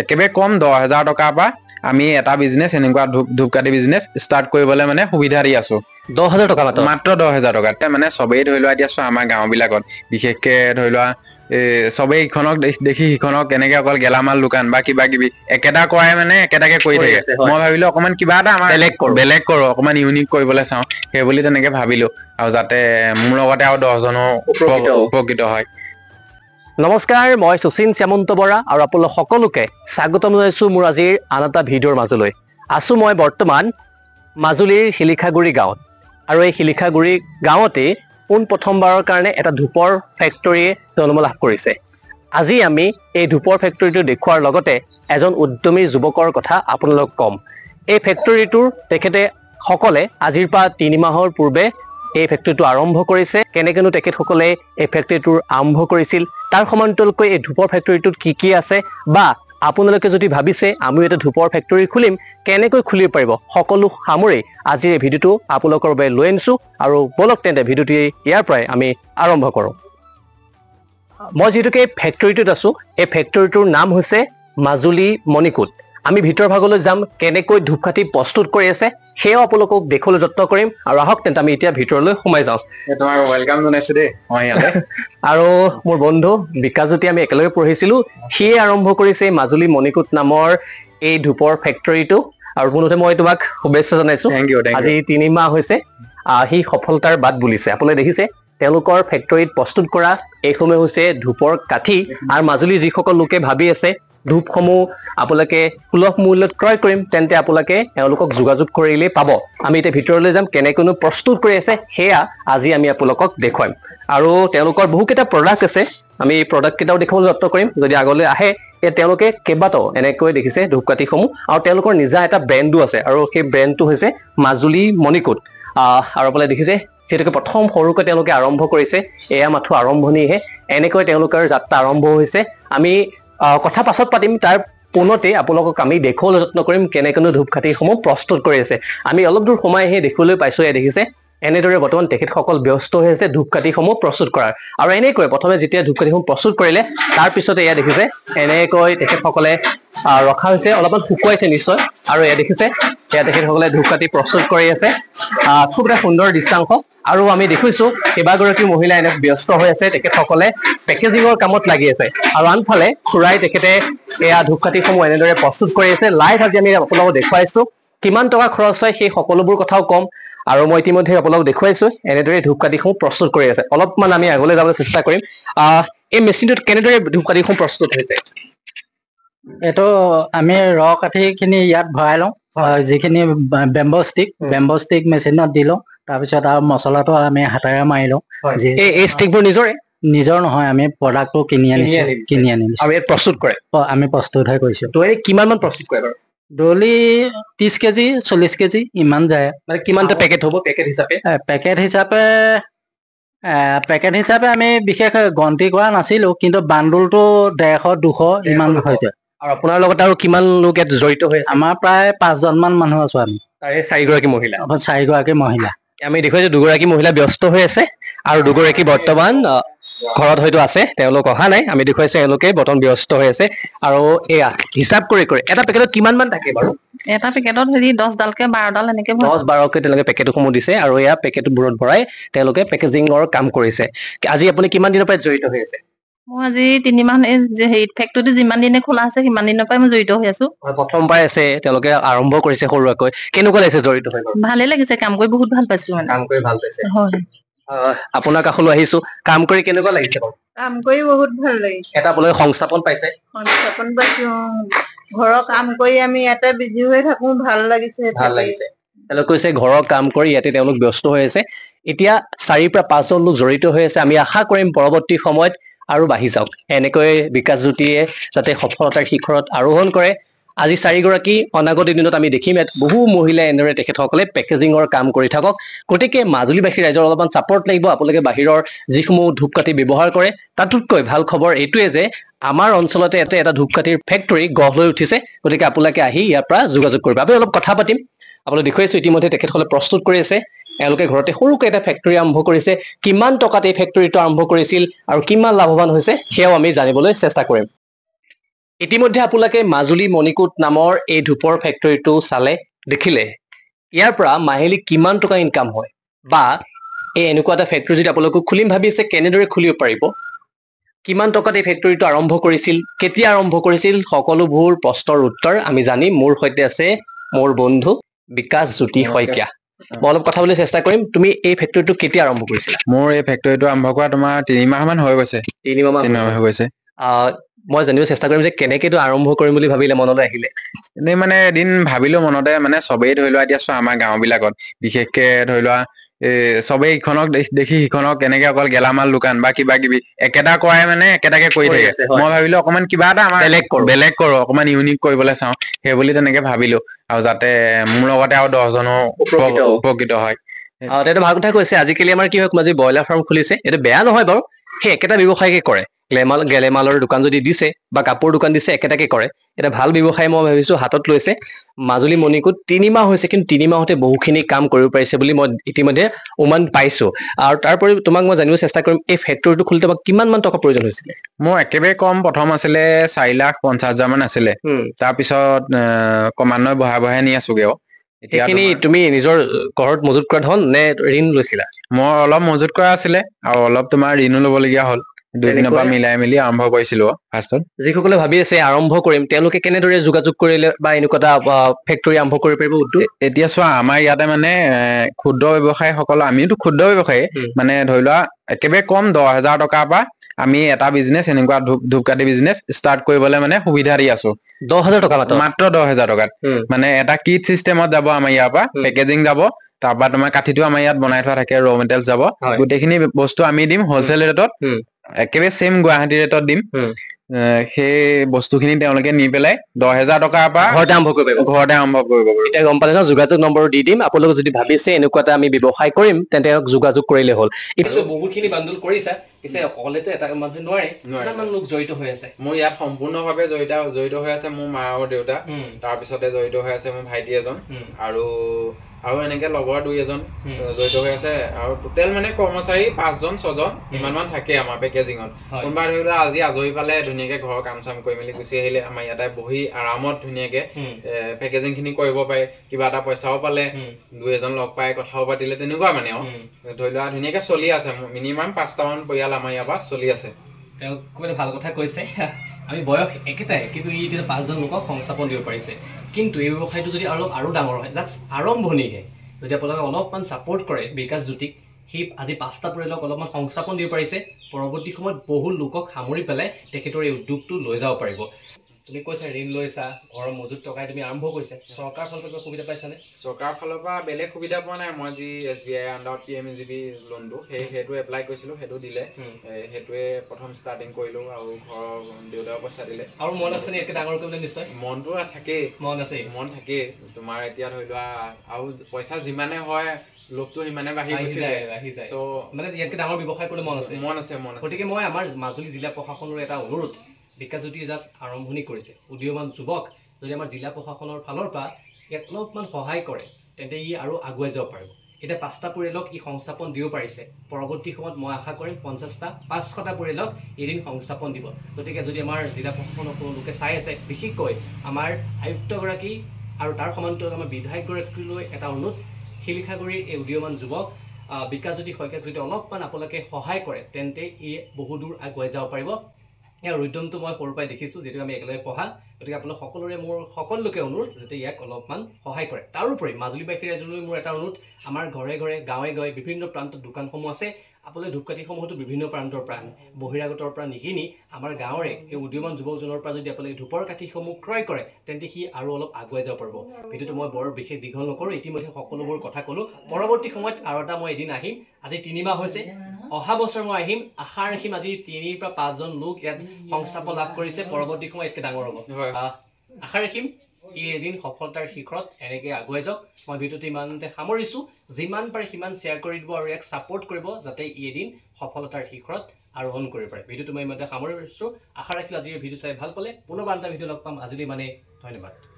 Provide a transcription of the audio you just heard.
একেবাৰে কম 10,000 টকাৰ পৰা আমি এটা বিজনেছ এনেকুৱা ধূপকাঠি বিজনেছ ষ্টাৰ্ট কৰিবলৈ মানে সুবিধা দি আছো। 10,000 টকা মাত্ৰ 10,000 টকাত মানে চবেই ধৰি লোৱা এতিয়া চোৱা আমাৰ গাঁও বিলাকত বিশেষকে ধৰি লোৱা চবেই ইখনক দেখি সিখনক এনেকে অকল গেলামাল দোকান বা কিবা কিবি একেটা কৰাই মানে একেটাকে কৰি থাকে। মই ভাবিলো অকমান কিবা এটা আমাৰ বেলেগ কৰো, অকমান ইউনিক কৰিবলৈ চাওঁ, সেইবুলি তেনেকে ভাবিলো, আৰু যাতে মোৰ লগতে আৰু 10জনো উপকৃত হয়। নমস্কাৰ, মই শচীন শ্যামন্ত বৰা আৰু আপোনালোক সকলোকে স্বাগতম জনাইছো মোৰ আজিৰ আন এটা ভিডিঅ'ৰ মাজলৈ। আছো মই বৰ্তমান মাজুলীৰ শিলিখাগুৰি গাঁৱত, আৰু এই শিলিখাগুৰি গাঁৱতে প্ৰথমবাৰৰ কাৰণে এটা ধূপৰ ফেক্টৰীয়ে জন্ম লাভ কৰিছে। আজি আমি এই ধূপৰ ফেক্টৰীটো দেখুৱাৰ লগতে এজন উদ্যমী যুৱকৰ কথা আপোনালোক কম। এই ফেক্টৰীটোৰ তেখেতে সকলে আজিৰ পৰা 3 মাহৰ পূৰ্বে এই ফেক্টৰীটো আৰম্ভ কৰিছে। কেনেকেনো তেখেতসকলে এই ফেক্টৰীটোৰ আৰম্ভ কৰিছিল, তাৰ সমান্তৰালকৈ এই ধূপৰ ফেক্টৰীটোত কি আছে, বা আপোনালোকে যদি ভাবিছে আমিও এটা ধূপৰ ফেক্টৰী খুলিম, কেনেকৈ খুলিব পাৰিব, সকলো সামৰি আজিৰ এই ভিডিঅ'টো আপোনালোকৰ বাবে লৈ আনিছো। আৰু বলক তেন্তে ভিডিঅ'টি ইয়াৰ পৰাই আমি আৰম্ভ কৰোঁ। মই যিহেতুকে এই ফেক্টৰীটোত আছো, এই ফেক্টৰীটোৰ নাম হৈছে মাজুলী মণিকূট। আমি ভিতৰ ভাগলৈ যাম, কেনেকৈ ধূপকাঠি প্ৰস্তুত কৰি আছে সেয়াও আপোনালোকক দেখুৱাবলৈ যত্ন কৰিম। আৰু আহক তেন্তে আমি এতিয়া ভিতৰলৈ সোমাই যাওঁ। তোমাক ৱেলকাম জনাইছো দেই মই ইয়াতে। আৰু মোৰ বন্ধু বিকাশজ্যোতি, আমি একেলগে পঢ়িছিলো, সিয়ে আৰম্ভ কৰিছে মাজুলী মণিকূট নামৰ এই ধূপৰ ফেক্টৰীটো। আৰু পোনতে মই তোমাক শুভেচ্ছা জনাইছো। আজি 3 মাহ হৈছে সি সফলতাৰ বাট বুলিছে। আপোনালোকে দেখিছে তেওঁলোকৰ ফেক্টৰীত প্ৰস্তুত কৰা এইসমূহ হৈছে ধূপৰ কাঠি। আৰু মাজুলী যিসকল লোকে ভাবি আছে ধূপসমূহ আপোনালোকে সুলভ মূল্যত ক্ৰয় কৰিম, তেন্তে আপোনালোকে তেওঁলোকক যোগাযোগ কৰিলেই পাব। আমি এতিয়া ভিতৰলৈ যাম, কেনেকৈনো প্ৰস্তুত কৰি আছে সেয়া আজি আমি আপোনালোকক দেখুৱাম। আৰু তেওঁলোকৰ বহুকেইটা প্ৰডাক্ট আছে, আমি এই প্ৰডাক্ট কেইটাও দেখুৱাবলৈ যত্ন কৰিম যদি আগলৈ আহে। তেওঁলোকে কেইবাটাও এনেকৈ দেখিছে ধূপকাঠিসমূহ, আৰু তেওঁলোকৰ নিজা এটা ব্ৰেণ্ডো আছে, আৰু সেই ব্ৰেণ্ডটো হৈছে মাজুলী মণিকূট। আৰু আপোনালোকে দেখিছে যিহেতুকে প্ৰথম সৰুকৈ তেওঁলোকে আৰম্ভ কৰিছে, এয়া মাথো আৰম্ভণিহে। এনেকৈ তেওঁলোকৰ যাত্ৰা আৰম্ভ হৈছে। আমি কথা পাছত পাতিম, তাৰ পোনতে আপোনালোকক আমি দেখুৱাবলৈ যত্ন কৰিম কেনেকৈনো ধূপকাঠিসমূহ প্ৰস্তুত কৰি আছে। আমি অলপ দূৰ সোমাই আহি দেখিবলৈ পাইছো, এয়া দেখিছে এনেদৰে বৰ্তমান তেখেতসকল ব্যস্ত হৈ আছে ধূপকাঠিসমূহ প্ৰস্তুত কৰাৰ। আৰু এনেকৈ প্ৰথমে যেতিয়া ধূপকাঠিসমূহ প্ৰস্তুত কৰিলে, তাৰ পিছতে এয়া দেখিছে এনেকৈ তেখেতসকলে ৰখা হৈছে, অলপমান শুকুৱাইছে নিশ্চয়। আৰু এয়া দেখিছে এয়া তেখেতসকলে ধূপকাঠি প্ৰস্তুত কৰি আছে। খুব এটা সুন্দৰ দৃশ্যাংশ। আৰু আমি দেখিছো কেইবাগৰাকী মহিলা এনে ব্যস্ত হৈ আছে, তেখেতসকলে পেকেজিঙৰ কামত লাগি আছে। আৰু আনফালে খুৰাই তেখেতে এয়া ধূপকাঠিসমূহ এনেদৰে প্ৰস্তুত কৰি আছে। লাইভ আজি আমি আপোনালোকক দেখুৱাইছো কিমান টকা খৰচ হয় সেই সকলোবোৰ কথাও কম। আৰু মই ইতিমধ্যে আপোনালোকক দেখুৱাইছো এনেদৰে ধূপকাঠিসমূহ প্ৰস্তুত কৰি আছে। অলপমান আমি আগলৈ যাবলৈ চেষ্টা কৰিম। এই মেচিনটোত কেনেদৰে ধূপকাঠিসমূহ প্ৰস্তুত হৈছে? এইটো আমি কাঠিখিনি ইয়াত ভৰাই লওঁ, যিখিনি বেম্ব ষ্টিক মেচিনত দি লওঁ। তাৰপিছত আৰু মছলাটো আমি হাতেৰে মাৰি লওঁ। এই ষ্টিকবোৰ নিজৰ নহয়, আমি প্ৰডাক্টটো কিনি আনিছো। আৰু ইয়াত প্ৰস্তুত কৰে? আমি প্ৰস্তুতহে কৰিছো। তো কিমান মান প্ৰস্তুত কৰে বাৰু? ডলি 30 কেজি 40 কেজি ইমান যায়। মানে কিমানটা পেকেট হ'ব পেকেট হিচাপে? পেকেট হিচাপে আমি বিশেষ গন্তি কৰা নাছিলো, কিন্তু বান্দুলটো 150-200 ইমান হৈ যায়। আৰু আপোনাৰ লগত আৰু কিমান লোক ইয়াত জড়িত হৈ আছে? আমাৰ প্ৰায় 5জন মান মানুহ আছো আমি। তাৰে 4গৰাকী মহিলা? 4গৰাকী মহিলা। আমি দেখুৱাইছো 2গৰাকী মহিলা ব্যস্ত হৈ আছে, আৰু 2গৰাকী বৰ্তমান ঘৰত হয়তো আছে, তেওঁলোক অহা নাই। আমি দেখুৱাইছো এওঁলোকে বৰ্তমান ব্যস্ত হৈ আছে। আৰু এয়া হিচাপ কৰি এটা পেকেটত কিমান মান থাকে বাৰু? এটা পেকেটত 10ডালকে 12ডাল এনেকে 10-12কে তেওঁলোকে পেকেটসমূহ দিছে, আৰু এয়া পেকেটবোৰত ভৰাই তেওঁলোকে পেকেজিঙৰ কাম কৰিছে। আজি আপুনি কিমান দিনৰ পৰা জড়িত হৈ আছে? মই আজি 3 মাহ ফেক্টৰীটো যিমান দিনে খোলা আছে সিমান দিনৰ পৰাই মই জড়িত হৈ আছো। প্ৰথম পাই আছে তেওঁলোকে আৰম্ভ কৰিছে সৰুকৈ। কেনেকুৱা লাগিছে জড়িত হৈ? ভালে লাগিছে, কাম কৰি বহুত ভাল পাইছো। কাম কৰি ভাল পাইছে? হয়। আপোনাৰ কাষলৈ আহিছো, কাম কৰি কেনেকুৱা লাগিছে বাৰু? কাম কৰি বহুত ভাল লাগিছে। এটা আপোনালোকে সংস্থাপন পাইছে? সংস্থাপন পাইছো। ঘৰৰ কাম কৰি আমি ইয়াতে বিজি হৈ থাকো, ভাল লাগিছে। ভাল লাগিছে। তেওঁলোকে কৈছে ঘৰৰ কাম কৰি ইয়াতে তেওঁলোক ব্যস্ত হৈ আছে। এতিয়া 4 পৰা 5জন লোক জড়িত হৈ আছে। আমি আশা কৰিম পৰৱৰ্তী সময়ত আৰু বাঢ়ি যাওক, এনেকৈ বিকাশজ্যোতিয়ে যাতে সফলতাৰ শিখৰত আৰোহণ কৰে। আজি 4গৰাকী, অনাগত দিনত আমি দেখিম ইয়াত বহু মহিলাই এনেদৰে তেখেতসকলে পেকেজিঙৰ কাম কৰি থাকক। গতিকে মাজুলীবাসী ৰাইজৰ অলপমান ছাপৰ্ট লাগিব। আপোনালোকে বাহিৰৰ যিসমূহ ধূপকাঠি ব্যৱহাৰ কৰে, তাতোতকৈ ভাল খবৰ এইটোৱে যে আমাৰ অঞ্চলতে এটা ধূপকাঠিৰ ফেক্টৰী গঢ় লৈ উঠিছে। গতিকে আপোনালোকে আহি ইয়াৰ পৰা যোগাযোগ কৰিব। আমি অলপ কথা পাতিম। আপোনালোকে দেখুৱাইছো ইতিমধ্যে তেখেতসকলে প্ৰস্তুত কৰি আছে। এওঁলোকে ঘৰতে সৰুকৈ এটা ফেক্টৰী আৰম্ভ কৰিছে। কিমান টকাত এই ফেক্টৰীটো আৰম্ভ কৰিছিল আৰু কিমান লাভৱান হৈছে সেয়াও আমি জানিবলৈ চেষ্টা কৰিম। ইতিমধ্যে আপোনালোকে মাজুলী মণিকূট নামৰ এই ধূপৰ ফেক্টৰীটো চালে দেখিলে ইয়াৰ পৰা মাহিলী কিমান টকা ইনকাম হয় বা এই এনেকুৱা এটা ফেক্টৰী যদি আপোনালোকে খুলিম ভাবিছে কেনেদৰে খুলিব পাৰিব কিমান টকাত এই ফেক্টৰীটো আৰম্ভ কৰিছিল কেতিয়া আৰম্ভ কৰিছিল সকলোবোৰ প্ৰশ্নৰ উত্তৰ আমি জানিম মোৰ সৈতে আছে মোৰ বন্ধু বিকাশ জ্যোতি শইকীয়া মই অলপ কথা বুলি চেষ্টা কৰিম তুমি এই ফেক্টৰীটো কেতিয়া আৰম্ভ কৰিছিলা মোৰ এই ফেক্টৰীটো আৰম্ভ কৰা তোমাৰ 3 মাহ মান হৈ গৈছে 3 মাহ হৈ গৈছে মই জানিব চেষ্টা কৰিম যে কেনেকেটো আৰম্ভ কৰিম বুলি ভাবিলে মনলৈ আহিলে এনেই মানে এদিন ভাবিলো মনতে মানে সবেই ধৰি লোৱা এতিয়া চোৱা আমাৰ গাঁও বিলাকত বিশেষকে ধৰি লোৱা সবেই ইখনক দেখি সিখনক এনেকে অকল গেলামাল দোকান বা কিবা কিবি একেটা কৰাই মানে একেটাকে কৰি থাকে মই ভাবিলো অকমান কিবা এটা আমাৰ বেলেগ কৰো অকমান ইউনিক কৰিবলৈ চাওঁ সেই বুলি তেনেকে ভাবিলো আৰু যাতে মোৰ লগতে আৰু 10 জনো উপকৃত হয় এইটো ভাল কথা কৈছে আজিকালি আমাৰ কি হয় আজি ব্ৰইলাৰ ফাৰ্ম খুলিছে এইটো বেয়া নহয় বাৰু সেই একেটা ব্যৱসায়কে কৰে গেলেমালৰ দোকান যদি দিছে বা কাপোৰ দোকান দিছে একেটাকে কৰে এটা ভাল ব্যৱসায় মই ভাবিছো হাতত লৈছে মাজুলী মণিকূট 3 মাহ হৈছে কিন্তু 3 মাহতে বহুখিনি কাম কৰিব পাৰিছে বুলি মই ইতিমধ্যে উমান পাইছো আৰু তাৰপৰি তোমাক মই জানিব চেষ্টা কৰিম এই ফেক্টৰীটো খুলিতে বা কিমান মান টকা প্ৰয়োজন হৈছিল মোৰ একেবাৰে কম প্ৰথম আছিলে 4,50,000 মান আছিলে তাৰ পিছত ক্ৰমান্বয়ে বঢ়াই নি আছোগে এখিনি তুমি নিজৰ ঘৰত মজুত কৰা ধন নে ঋণ লৈছিলা মই অলপ মজুত কৰা আছিলে আৰু অলপ তোমাৰ ঋণো ল'বলগীয়া হ'ল দুদিনৰ পৰা মিলাই মিলি আৰম্ভ কৰিছিলো ফাৰ্ষ্টত যিসকলে ভাবি আছে আৰম্ভ কৰিম তেওঁলোকে কেনেদৰে যোগাযোগ কৰিলে বা এনেকুৱা এটা ফেক্টৰী আৰম্ভ কৰিব পাৰিব উদ্যোগ এতিয়া চোৱা আমাৰ ইয়াতে মানে ক্ষুদ্ৰ ব্যৱসায়ী সকল আমিতো ক্ষুদ্ৰ ব্যৱসায়ী মানে ধৰি লোৱা একেবাৰে কম 10,000 টকাৰ পৰা আমি এটা বিজনেছ এনেকুৱা ধূপকাঠি বিজনেছ ষ্টাৰ্ট কৰিবলৈ মানে সুবিধা দি আছো 10,000 টকা মাত্ৰ 10,000 টকাত মানে এটা কিট চিষ্টেমত যাব আমাৰ ইয়াৰ পৰা পেকেজিং যাব তাৰপৰা তোমাৰ কাঠিটো আমাৰ ইয়াত বনাই থোৱা থাকে ৰ মেটেৰিয়েলছ যাব গোটেইখিনি বস্তু আমি দিম হোলচেল ৰেটত একেবাৰে সেম গুৱাহাটী ৰেটত দিম সেই বস্তুখিনি তেওঁলোকে নি পেলাই 10,000 টকাৰ পৰা ঘৰতে আৰম্ভ কৰিব পাৰিব এতিয়া গম পালে ন যোগাযোগ নম্বৰ দি দিম আপোনালোকে যদি ভাবিছে এনেকুৱা এটা আমি ব্যৱসায় কৰিম তেন্তে যোগাযোগ কৰিলে হ'ল এতিয়া বহুতখিনি বান্দুল কৰিছা পিছে অকলেতো এটা মানুহ নোৱাৰে কিমান লোক জড়িত হৈ আছে মোৰ ইয়াত সম্পূৰ্ণভাৱে জড়িত হৈ আছে মোৰ মা আৰু দেউতা তাৰপিছতে জড়িত হৈ আছে মোৰ ভাইটি এজন আৰু এনেকে লগৰ 2 এজন জড়িত হৈ আছে আৰু টোটেল মানে কৰ্মচাৰী 5 জন 6 জন ইমান মান থাকে আমাৰ পেকেজিঙত কোনবা ধৰি লোৱা আজি আজৰি পালে ধুনীয়াকে ঘৰৰ কাম চাম কৰি মেলি গুচি আহিলে আমাৰ ইয়াতে বহি আৰামত ধুনীয়াকে পেকেজিং খিনি কৰিব পাৰে কিবা এটা পইচাও পালে 2 এজন লগ পাই কথাও পাতিলে তেনেকুৱা মানে ধৰি লোৱা ধুনীয়াকে চলি আছে মিনিমাম 5টা মান পৰিয়াল আমাৰ ইয়াৰ পৰা চলি আছে তেওঁ খুব ভাল কথা কৈছে আমি বয়স একেটাই কিন্তু ই 5 জন লোকক সংস্থাপন দিব পাৰিছে কিন্তু এই ব্যৱসায়টো যদি আৰু ডাঙৰ হয় জাস্ট আৰম্ভণিহে যদি আপোনালোকে অলপমান ছাপোৰ্ট কৰে বিকাশ জ্যোতিক সেই আজি 5টা পৰিয়ালক অলপমান সংস্থাপন দিব পাৰিছে পৰৱৰ্তী সময়ত বহু লোকক সামৰি পেলাই তেখেতৰ এই উদ্যোগটো লৈ যাব পাৰিব তুমি কৈছা ঋণ লৈছা ঘৰৰ মজুত টকাই তুমি আৰম্ভ কৰিছা চৰকাৰ ফালৰ পৰা সুবিধা পাইছানে চৰকাৰৰ ফালৰ পৰা বেলেগ সুবিধা পোৱা নাই মই যি SBI আন্ডাৰত PMGB লোনটো সেইটো এপ্লাই কৰিছিলো সেইটো দিলে সেইটোৱে প্ৰথম ষ্টাৰ্টিং কৰিলো আৰু ঘৰৰ দেউতাও পইচা দিলে আৰু মন আছে নে একে ডাঙৰ কৰিবলৈ নিশ্চয় মনটো থাকেই মন থাকেই তোমাৰ এতিয়া ধৰি লোৱা আৰু পইচা যিমানে হয় লোকটো সিমানে বাঢ়ি যায় সো মানে ইয়াতকে ডাঙৰ ব্যৱসায় কৰিবলৈ মন আছে গতিকে মই আমাৰ মাজুলী জিলা প্ৰশাসনৰ এটা অনুৰোধ বিকাশ জ্যোতি জাষ্ট আৰম্ভণি কৰিছে উদীয়মান যুৱক যদি আমাৰ জিলা প্ৰশাসনৰ ফালৰ পৰা ইয়াক অলপমান সহায় কৰে তেন্তে ই আৰু আগুৱাই যাব পাৰিব এটা 5টা পৰিয়ালক ই সংস্থাপন দিব পাৰিছে পৰৱৰ্তী সময়ত মই আশা কৰিম 50টা 500টা পৰিয়ালক এদিন সংস্থাপন দিব গতিকে যদি আমাৰ জিলা প্ৰশাসনৰ কোনো লোকে চাই আছে বিশেষকৈ আমাৰ আয়ুক্তগৰাকী আৰু তাৰ সমান্তৰালত আমাৰ বিধায়কগৰাকীলৈ এটা অনুৰোধ শিলিখাগুৰিৰ এই উদীয়মান যুৱক বিকাশ জ্যোতি শইকীয়াক যদি অলপমান আপোনালোকে সহায় কৰে তেন্তে ই বহু দূৰ আগুৱাই যাব পাৰিব ইয়াৰ উদ্যমটো মই সৰুৰ পৰাই দেখিছোঁ যিটো আমি একেলগে পঢ়া গতিকে আপোনালোক সকলোৰে মোৰ সকলোকে অনুৰোধ যাতে ইয়াক অলপমান সহায় কৰে তাৰোপৰি মাজুলীবাসী ৰাইজলৈ মোৰ এটা অনুৰোধ আমাৰ ঘৰে ঘৰে গাঁৱে গাঁৱে বিভিন্ন প্ৰান্তত দোকানসমূহ আছে আপোনালোকে ধূপকাঠিসমূহতো বিভিন্ন প্ৰান্তৰ পৰা বহিৰাগতৰ পৰা নিকিনি আমাৰ গাঁৱৰে এই উদীয়মান যুৱকজনৰ পৰা যদি আপোনালোকে ধূপৰ কাঠিসমূহ ক্ৰয় কৰে তেন্তে সি আৰু অলপ আগুৱাই যাব পাৰিব ভিডিঅ'টো মই বৰ বিশেষ দীঘল নকৰোঁ ইতিমধ্যে সকলোবোৰ কথা ক'লোঁ পৰৱৰ্তী সময়ত আৰু এটা মই এদিন আহিম আজি 3 মাহ হৈছে অহা বছৰ মই আহিম আশা ৰাখিম আজি 3 পৰা 5 জন লোক ইয়াত সংস্থাপন লাভ কৰিছে পৰৱৰ্তী সময়ত এতকে ডাঙৰ হ'ব আশা ৰাখিম ই এদিন সফলতাৰ শিখৰত এনেকৈ আগুৱাই যাওক মই ভিডিঅ'টো ইমানতে সামৰিছোঁ যিমান পাৰে সিমান শ্বেয়াৰ কৰি দিব আৰু ইয়াক ছাপোৰ্ট কৰিব যাতে ই এদিন সফলতাৰ শিখৰত আৰোহণ কৰিব পাৰে ভিডিঅ'টো মই ইমানতে সামৰিছোঁ আশা ৰাখিলোঁ আজি এই ভিডিঅ' চাই ভাল পালে পুনৰ এটা ভিডিঅ' লগ পাম আজিলৈ মানে ধন্যবাদ